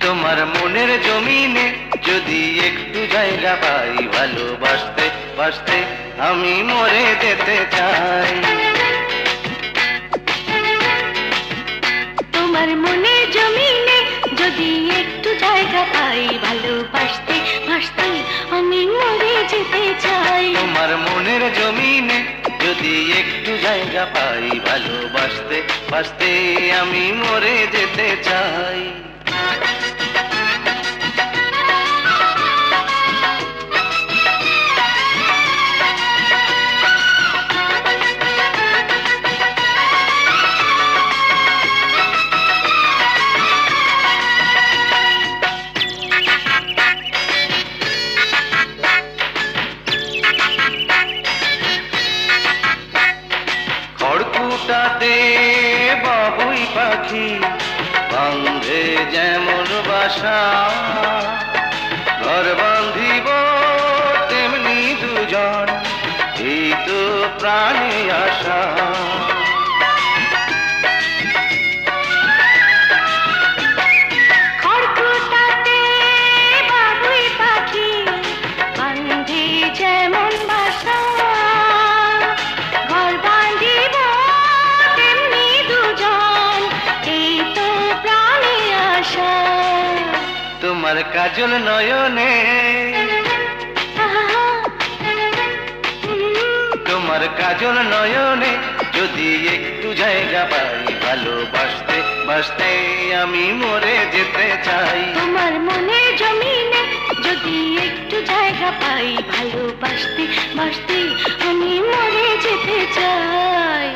তোমার মনের জমিনে যদি একটু জায়গা পাই, ভালোবাসতে বাসতে আমি মরে যেতে চাই। তোমার মনের জমিনে যদি একটু জায়গা পাই, ভালোবাসতে বাসতে আমি মরে যেতে চাই। তোমার মনের জমিনে যদি একটু জায়গা পাই, ভালোবাসতে বাসতে আমি মরে যেতে চাই। খড়কুটাতে বাবুই পাখি বাঁধে যেমন বাসা, ঘর বাঁধিব তেমনি দুজন, এই তো প্রাণে আশা। খড়কুটাতে বাবুই পাখি বাঁধে যেমন বাসা, ঘর বাঁধিব তেমনি দুজন, এই তো প্রাণে আশা। তোমার কাজল নয়নে, তোমার কাজল নয়নে যদি একটু জায়গা পাই, ভালোবাসতে বাসতে আমি মরে যেতে চাই। তোমার মনের জমিনে যদি একটু জায়গা পাই, ভালোবাসতে বাসতে আমি মরে যেতে চাই।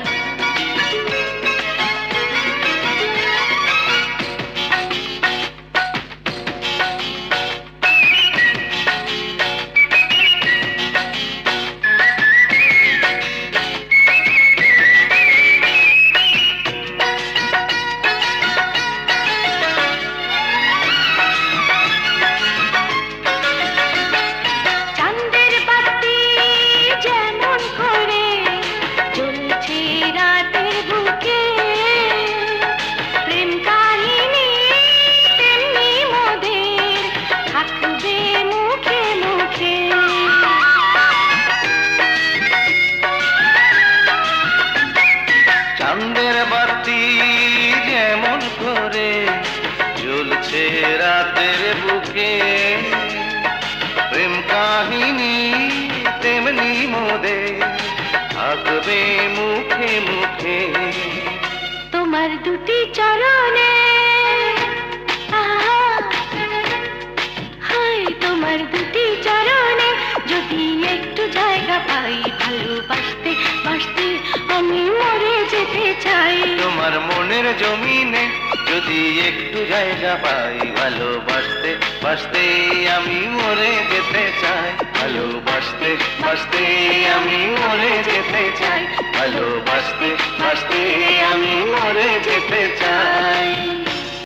চাঁদের বাতি যেমন করে জ্বলছে রাতের বুকে, প্রেম কাহিনী তেমনি মোদের থাকবে মুখে মুখে। তোমার দুটি চরণে, হায় তোমার দুটি চরণে যদি একটু জায়গা পাই, ভালোবাসতে বাসতে আমি মরে যেতে চাই। তোমার মনের জমিনে যদি একটু জায়গা পাই, ভালোবাসতে বাসতে আমি মরে যেতে চাই। ভালোবাসতে বাসতে আমি মরে যেতে চাই। ভালোবাসতে বাসতে আমি মরে যেতে চাই।